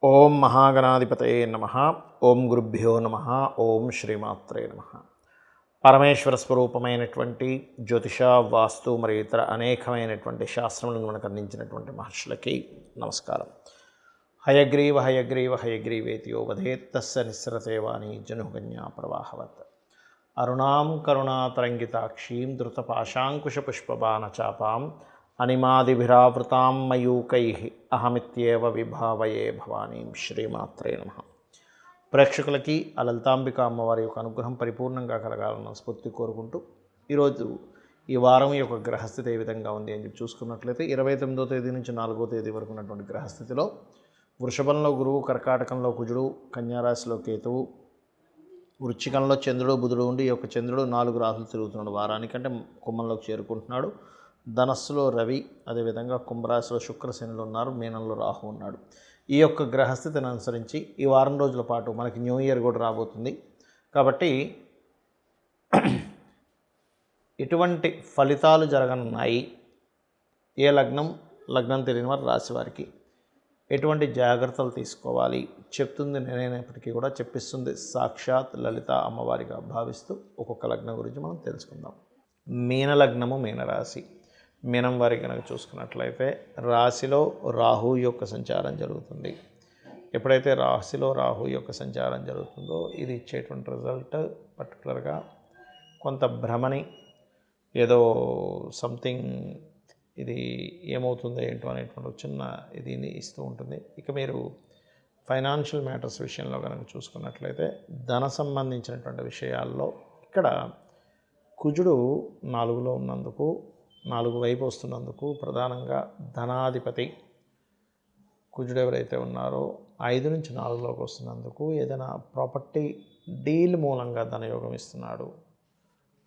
ఓం మహాగణాధిపతయే నమః. ఓం గురుభ్యో నమః. ఓం శ్రీమాత్రే నమః. పరమేశ్వర స్వరూపమైనటువంటి జ్యోతిష, వాస్తు మరియు ఇతర అనేకమైనటువంటి శాస్త్రములను మనకు అందించినటువంటి మహర్షులకి నమస్కారం. హయగ్రీవ హయగ్రీవ హయగ్రీవేతియో వదేత్ తస్య నిస్సరతేవాణి జనుగన్యా ప్రవాహవత్. అరుణాం కరుణాతరంగితాక్షీం ధృతపాశాంకుశపుష్పబాణచాపాం అనిమాదిభిరావృతాం మయూకైః అహమిత్యేవ విభావయే భవానీం. శ్రీమాత్రే నమః. ప్రేక్షకులకి ఆ లలితాంబిక అమ్మవారి యొక్క అనుగ్రహం పరిపూర్ణంగా కలగాలన్న స్ఫూర్తి కోరుకుంటూ ఈరోజు ఈ వారం యొక్క గ్రహస్థితి ఏ విధంగా ఉంది అని చెప్పి చూసుకున్నట్లయితే 29వ తేదీ నుంచి 4వ తేదీ వరకు ఉన్నటువంటి గ్రహస్థితిలో వృషభంలో గురువు, కర్కాటకంలో కుజుడు, కన్యారాశిలో కేతువు, వృశ్చికంలో చంద్రుడు బుధుడు ఉండి ఈ యొక్క చంద్రుడు 4 రాశులు తిరుగుతున్నాడు. వారానికంటే కుంభంలోకి చేరుకుంటున్నాడు. ధనస్సులో రవి, అదేవిధంగా కుంభరాశిలో శుక్రశనులు ఉన్నారు. మీనంలో రాహు ఉన్నాడు. ఈ యొక్క గ్రహస్థితిని అనుసరించి ఈ వారం రోజుల పాటు మనకి న్యూ ఇయర్ కూడా రాబోతుంది. కాబట్టి ఎటువంటి ఫలితాలు జరగనున్నాయి, ఏ లగ్నం తెలియని వారు రాశి వారికి ఎటువంటి జాగ్రత్తలు తీసుకోవాలి చెప్తుంది నేనైనప్పటికీ కూడా చెప్పిస్తుంది సాక్షాత్ లలిత అమ్మవారిగా భావిస్తూ ఒక్కొక్క లగ్నం గురించి మనం తెలుసుకుందాం. మీనలగ్నము, మీనరాశి. మీనం వారి కనుక చూసుకున్నట్లయితే రాశిలో రాహు యొక్క సంచారం జరుగుతుంది. ఎప్పుడైతే రాశిలో రాహు యొక్క సంచారం జరుగుతుందో ఇది ఇచ్చేటువంటి రిజల్ట్ పర్టికులర్గా కొంత భ్రమని, ఏదో సంథింగ్ ఇది ఏమవుతుందో ఏంటో అనేటువంటి చిన్న ఇదిని ఇస్తూ ఉంటుంది. ఇక మీరు ఫైనాన్షియల్ మ్యాటర్స్ విషయంలో కనుక చూసుకున్నట్లయితే ధన సంబంధించినటువంటి విషయాల్లో ఇక్కడ కుజుడు 4లో ఉన్నందుకు, 4 వైపు వస్తున్నందుకు ప్రధానంగా ధనాధిపతి కుజుడు ఎవరైతే ఉన్నారో 5 నుంచి 4లోకి వస్తున్నందుకు ఏదైనా ప్రాపర్టీ డీల్ మూలంగా ధనయోగం ఇస్తున్నాడు.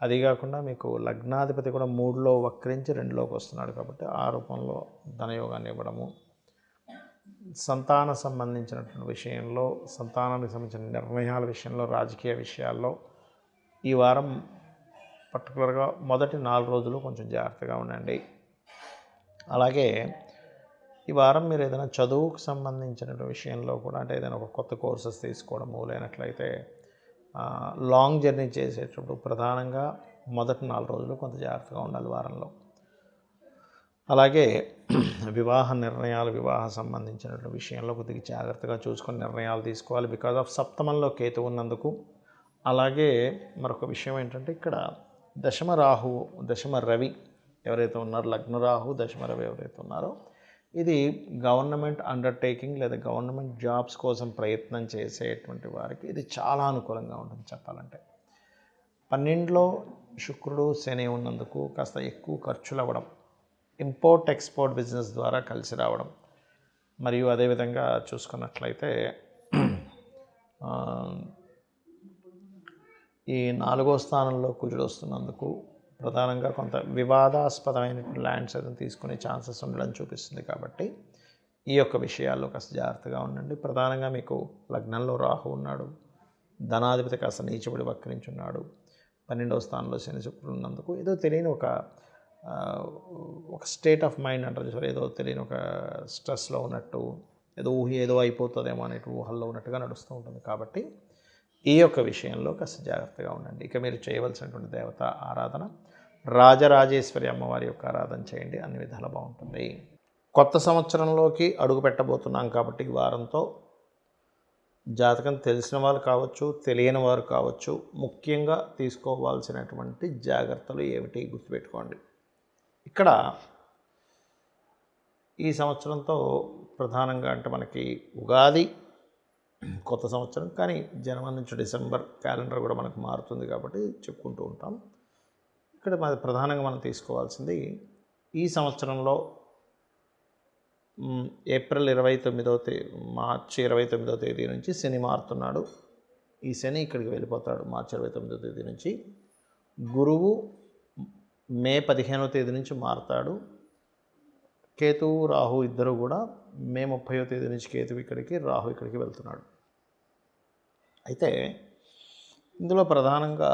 అది కాకుండా మీకు లగ్నాధిపతి కూడా 3లో వక్రించి 2లోకి వస్తున్నాడు కాబట్టి ఆ రూపంలో ధనయోగాన్ని ఇవ్వడము. సంతాన సంబంధించినటువంటి విషయంలో, సంతానానికి సంబంధించిన నిర్ణయాల విషయంలో, రాజకీయ విషయాల్లో ఈ వారం పర్టికులర్గా మొదటి 4 రోజులు కొంచెం జాగ్రత్తగా ఉండండి. అలాగే ఈ వారం మీరు ఏదైనా చదువుకు సంబంధించిన విషయంలో కూడా, అంటే ఏదైనా ఒక కొత్త కోర్సెస్ తీసుకోవడము, లేనట్లయితే లాంగ్ జర్నీ చేసేటప్పుడు ప్రధానంగా మొదటి 4 రోజులు కొంత జాగ్రత్తగా ఉండాలి వారంలో. అలాగే వివాహ నిర్ణయాలు, వివాహ సంబంధించినటువంటి విషయంలో కొద్దిగా జాగ్రత్తగా చూసుకొని నిర్ణయాలు తీసుకోవాలి. బికాజ్ ఆఫ్ సప్తమంలో కేతు ఉన్నందుకు. అలాగే మరొక విషయం ఏంటంటే ఇక్కడ దశమ రాహు, దశమ రవి ఎవరైతే ఉన్నారో, లగ్న రాహు, దశమ రవి ఎవరైతే ఉన్నారో, ఇది గవర్నమెంట్ అండర్టేకింగ్ లేదా గవర్నమెంట్ జాబ్స్ కోసం ప్రయత్నం చేసేటువంటి వారికి ఇది చాలా అనుకూలంగా ఉంటుంది చెప్పాలంటే. 12లో శుక్రుడు, శని ఉన్నందుకు కాస్త ఎక్కువ ఖర్చులు అవ్వడం, ఇంపోర్ట్ ఎక్స్పోర్ట్ బిజినెస్ ద్వారా కలిసి రావడం, మరియు అదేవిధంగా చూసుకున్నట్లయితే ఈ 4వ స్థానంలో కుజుడు వస్తున్నందుకు ప్రధానంగా కొంత వివాదాస్పదమైన ల్యాండ్స్ ఏదైనా తీసుకునే ఛాన్సెస్ ఉండడం చూపిస్తుంది. కాబట్టి ఈ యొక్క విషయాల్లో కాస్త జాగ్రత్తగా ఉండండి. ప్రధానంగా మీకు లగ్నంలో రాహు ఉన్నాడు, ధనాధిపతి కాస్త నీచబడి వక్రించి ఉన్నాడు, 12వ స్థానంలో శని శుక్రుడు ఉన్నందుకు ఏదో తెలియని ఒక స్టేట్ ఆఫ్ మైండ్ అంటారు, ఏదో తెలియని ఒక స్ట్రెస్లో ఉన్నట్టు, ఏదో అయిపోతుందేమో అనే ఊహల్లో ఉన్నట్టుగా నడుస్తూ ఉంటుంది. కాబట్టి ఈ యొక్క విషయంలో కాస్త జాగ్రత్తగా ఉండండి. ఇక మీరు చేయవలసినటువంటి దేవత ఆరాధన రాజరాజేశ్వరి అమ్మవారి యొక్క ఆరాధన చేయండి, అన్ని విధాలు బాగుంటుంది. కొత్త సంవత్సరంలోకి అడుగు పెట్టబోతున్నాం కాబట్టి ఈ వారంతో జాతకం తెలిసిన వాళ్ళు కావచ్చు, తెలియని వారు కావచ్చు, ముఖ్యంగా తీసుకోవాల్సినటువంటి జాగ్రత్తలు ఏమిటి గుర్తుపెట్టుకోండి. ఇక్కడ ఈ సంవత్సరంతో ప్రధానంగా అంటే మనకి ఉగాది కొత్త సంవత్సరం, కానీ జనవరి నుంచి డిసెంబర్ క్యాలెండర్ కూడా మనకు మారుతుంది కాబట్టి చెప్పుకుంటూ ఉంటాం. ఇక్కడ ప్రధానంగా మనం తీసుకోవాల్సింది ఈ సంవత్సరంలో మార్చి 29వ తేదీ నుంచి శని మారుతున్నాడు. ఈ శని ఇక్కడికి వెళ్ళిపోతాడు మార్చి 29వ తేదీ నుంచి. గురువు మే 15వ తేదీ నుంచి మారుతాడు. కేతువు, రాహు ఇద్దరు కూడా మే 30వ తేదీ నుంచి కేతువు ఇక్కడికి, రాహు ఇక్కడికి వెళ్తున్నాడు. అయితే ఇందులో ప్రధానంగా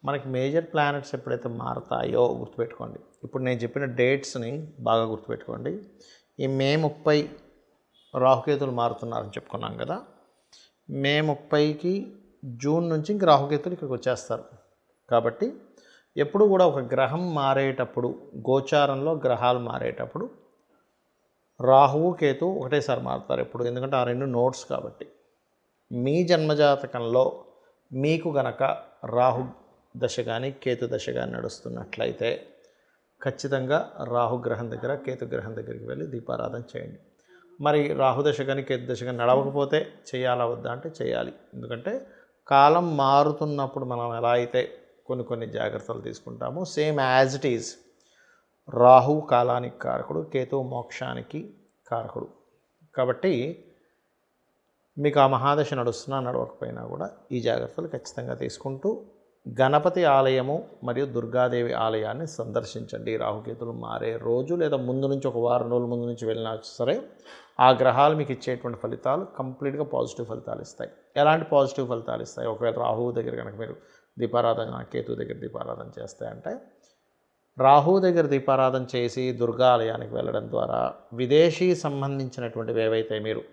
మనకి మేజర్ ప్లానెట్స్ ఎప్పుడైతే మారతాయో గుర్తుపెట్టుకోండి. ఇప్పుడు నేను చెప్పిన డేట్స్ని బాగా గుర్తుపెట్టుకోండి. ఈ మే 30 రాహుకేతులు మారుతున్నారని చెప్పుకున్నాం కదా. మే 30కి జూన్ నుంచి ఇంక రాహుకేతులు ఇక్కడికి వచ్చేస్తారు. కాబట్టి ఎప్పుడు కూడా ఒక గ్రహం మారేటప్పుడు, గోచారంలో గ్రహాలు మారేటప్పుడు రాహువు కేతు ఒకటేసారి మారుతారు ఎప్పుడు, ఎందుకంటే ఆ రెండు నోట్స్ కాబట్టి. మీ జన్మజాతకంలో మీకు గనక రాహు దశ కానీ కేతు దశ కానీ నడుస్తున్నట్లయితే ఖచ్చితంగా రాహుగ్రహం దగ్గర కేతుగ్రహం దగ్గరికి వెళ్ళి దీపారాధన చేయండి. మరి రాహుదశ కానీ కేతు దశ కానీ నడవకపోతే చేయాలా వద్దా అంటే చేయాలి. ఎందుకంటే కాలం మారుతున్నప్పుడు మనం ఎలా అయితే కొన్ని జాగ్రత్తలు తీసుకుంటామో, same as it is Rahu కాలానికి కారకుడు, కేతువు మోక్షానికి కారకుడు. కాబట్టి మీకు ఆ మహాదశ నడుస్తున్నా నడవకపోయినా కూడా ఈ జాగ్రత్తలు ఖచ్చితంగా తీసుకుంటూ గణపతి ఆలయము మరియు దుర్గాదేవి ఆలయాన్ని సందర్శించండి. రాహుకేతులు మారే రోజు లేదా ముందు నుంచి ఒక వారం రోజుల ముందు నుంచి వెళ్ళినా సరే ఆ గ్రహాలు మీకు ఇచ్చేటువంటి ఫలితాలు కంప్లీట్గా పాజిటివ్ ఫలితాలు ఇస్తాయి. ఎలాంటి పాజిటివ్ ఫలితాలు ఇస్తాయి? ఒకవేళ రాహువు దగ్గర కనుక మీరు దీపారాధన, కేతు దగ్గర దీపారాధన చేస్తాయంటే, రాహువు దగ్గర దీపారాధన చేసి దుర్గా ఆలయానికి వెళ్ళడం ద్వారా విదేశీ సంబంధించినటువంటివి ఏవైతే మీరు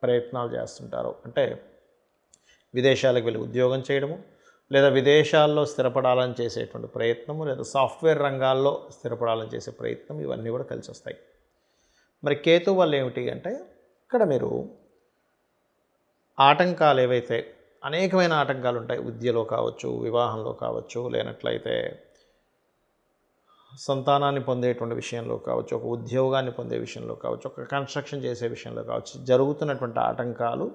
ప్రయత్నాలు చేస్తుంటారో, అంటే విదేశాలకు వెళ్ళి ఉద్యోగం చేయడము, లేదా విదేశాల్లో స్థిరపడాలని చేసేటువంటి ప్రయత్నము, లేదా సాఫ్ట్వేర్ రంగాల్లో స్థిరపడాలని చేసే ప్రయత్నం, ఇవన్నీ కూడా కలిసి వస్తాయి. మరి కేతు వల్ల ఏమిటి అంటే, ఇక్కడ మీరు ఆటంకాలు ఏవైతే అనేకమైన ఆటంకాలు ఉంటాయి, విద్యలో కావచ్చు, వివాహంలో కావచ్చు, లేనట్లయితే సంతానాన్ని పొందేటువంటి విషయంలో కావచ్చు, ఒక ఉద్యోగాన్ని పొందే విషయంలో కావచ్చు, ఒక కన్స్ట్రక్షన్ చేసే విషయంలో కావచ్చు, జరుగుతున్నటువంటి ఆటంకాలు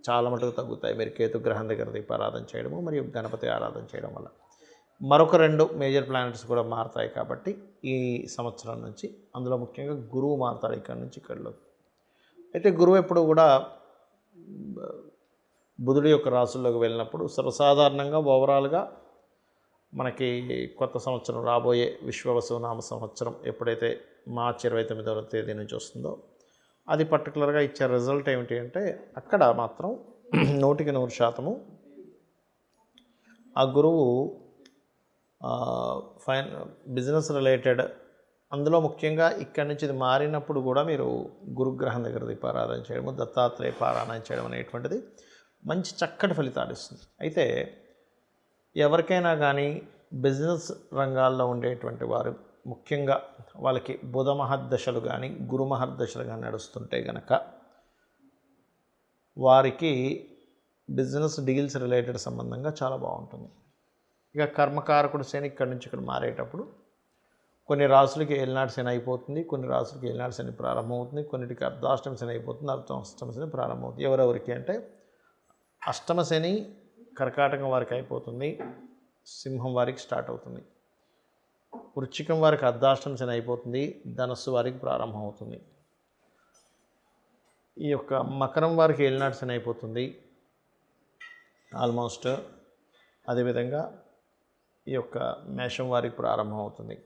చాలా మటుకు తగ్గుతాయి మీరు కేతుగ్రహం దగ్గర దీపారాధన చేయడము మరియు గణపతి ఆరాధన చేయడం వల్ల. మరొక 2 మేజర్ ప్లానెట్స్ కూడా మారుతాయి కాబట్టి ఈ సంవత్సరం నుంచి, అందులో ముఖ్యంగా గురువు మారుతాడు ఇక్కడ నుంచి ఇక్కడిలో. అయితే గురువు ఎప్పుడు కూడా బుధుడి యొక్క రాశుల్లోకి వెళ్ళినప్పుడు సర్వసాధారణంగా ఓవరాల్గా మనకి కొత్త సంవత్సరం రాబోయే విశ్వవసునామ సంవత్సరం ఎప్పుడైతే మార్చి 29వ తేదీ నుంచి వస్తుందో, అది పర్టికులర్గా ఇచ్చే రిజల్ట్ ఏమిటి అంటే, అక్కడ మాత్రం 100% ఆ గురువు బిజినెస్ రిలేటెడ్, అందులో ముఖ్యంగా ఇక్కడి నుంచి ఇది మారినప్పుడు కూడా మీరు గురుగ్రహం దగ్గర దీపారాధన చేయడము, దత్తాత్రేయ పారాయణ చేయడం అనేటువంటిది మంచి చక్కటి ఫలితాలు ఇస్తుంది. అయితే ఎవరికైనా కానీ బిజినెస్ రంగాల్లో ఉండేటువంటి వారు ముఖ్యంగా వాళ్ళకి బుధ మహర్దశలు కానీ గురు మహర్దశలు కానీ నడుస్తుంటే గనక వారికి బిజినెస్ డీల్స్ రిలేటెడ్ సంబంధంగా చాలా బాగుంటుంది. ఇక కర్మకారకుడు శని ఇక్కడి నుంచి ఇక్కడ మారేటప్పుడు కొన్ని రాసులకి ఏలినాటి శని అయిపోతుంది, కొన్ని రాసులకి ఏలినాటి శని ప్రారంభమవుతుంది, కొన్నిటికి అర్ధాష్టమ శని అయిపోతుంది, అర్ధాష్టమ శని ప్రారంభమవుతుంది. ఎవరెవరికి అంటే, అష్టమ శని కర్కాటకం వారికి అయిపోతుంది, సింహం వారికి స్టార్ట్ అవుతుంది. వృశ్చికం వారికి అర్ధాష్టమ శని అయిపోతుంది, ధనస్సు వారికి ప్రారంభం అవుతుంది. ఈ యొక్క మకరం వారికి ఏలినాటి శని అయిపోతుంది ఆల్మోస్ట్. అదేవిధంగా ఈ యొక్క మేషం వారికి ప్రారంభం అవుతుంది.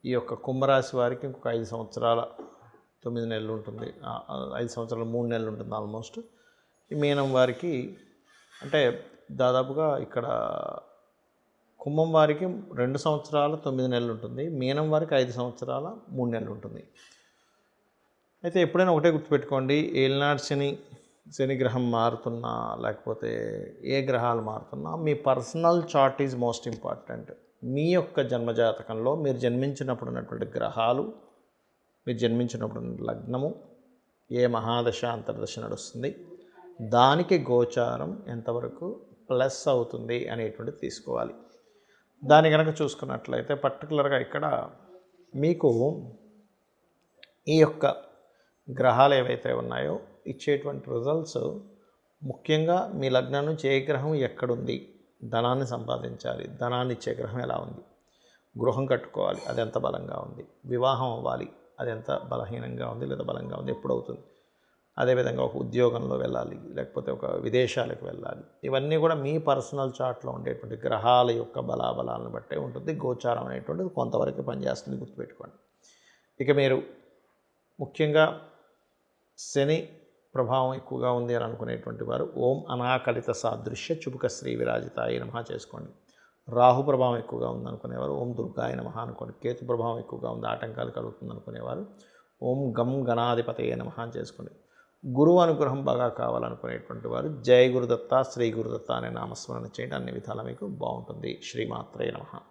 ఈ యొక్క కుంభరాశి వారికి ఇంకొక 5 సంవత్సరాల 9 నెలలు ఉంటుంది, 5 సంవత్సరాలు 3 నెలలు ఉంటుంది ఆల్మోస్ట్. ఈ మీనం వారికి అంటే దాదాపుగా ఇక్కడ కుంభం వారికి 2 సంవత్సరాల 9 నెలలు ఉంటుంది, మీనం వారికి 5 సంవత్సరాల 3 నెలలు ఉంటుంది. అయితే ఎప్పుడైనా ఒకటే గుర్తుపెట్టుకోండి, ఏలినాటి శని గ్రహం మారుతున్నా లేకపోతే ఏ గ్రహాలు మారుతున్నా మీ personal chart is most important. మీ యొక్క జన్మజాతకంలో మీరు జన్మించినప్పుడు ఉన్నటువంటి గ్రహాలు, మీరు జన్మించినప్పుడు లగ్నము, ఏ మహాదశ అంతర్దశ నడుస్తుంది, దానికి గోచారం ఎంతవరకు ప్లస్ అవుతుంది అనేటువంటిది తీసుకోవాలి. దాన్ని కనుక చూసుకున్నట్లయితే పర్టికులర్గా ఇక్కడ మీకు ఈ యొక్క గ్రహాలు ఏవైతే ఉన్నాయో ఇచ్చేటువంటి రిజల్ట్స్ ముఖ్యంగా మీ లగ్నం నుంచి ఏ గ్రహం ఎక్కడుంది, ధనాన్ని సంపాదించాలి, ధనాన్ని ఇచ్చే గ్రహం ఎలా ఉంది, గృహం కట్టుకోవాలి అది ఎంత బలంగా ఉంది, వివాహం అవ్వాలి అది ఎంత బలహీనంగా ఉంది లేదా బలంగా ఉంది, ఎప్పుడవుతుంది, అదేవిధంగా ఒక ఉద్యోగంలో వెళ్ళాలి లేకపోతే ఒక విదేశాలకు వెళ్ళాలి, ఇవన్నీ కూడా మీ పర్సనల్ చార్ట్లో ఉండేటువంటి గ్రహాల యొక్క బలాబలాలను బట్టే ఉంటుంది. గోచారం అనేటువంటిది కొంతవరకు పనిచేస్తుంది, గుర్తుపెట్టుకోండి. ఇక మీరు ముఖ్యంగా శని ప్రభావం ఎక్కువగా ఉంది అని అనుకునేటువంటి వారు ఓం అనాకలిత సాదృశ్య చుబుక శ్రీ విరాజితాయ నమః చేసుకోండి. రాహు ప్రభావం ఎక్కువగా ఉందనుకునేవారు ఓం దుర్గాయ నమః అనుకోండి. కేతు ప్రభావం ఎక్కువగా ఉంది, ఆటంకాలు కలుగుతుంది అనుకునేవారు ఓం గం గణాధిపతయే నమః అని చేసుకోండి. గురువు అనుగ్రహం బాగా కావాలనుకునేటువంటి వారు జయ గురుదత్త, శ్రీ గురుదత్త అనే నామస్మరణ చేయండి. అన్ని విధాలా మీకు బాగుంటుంది. శ్రీమాత్రే నమః.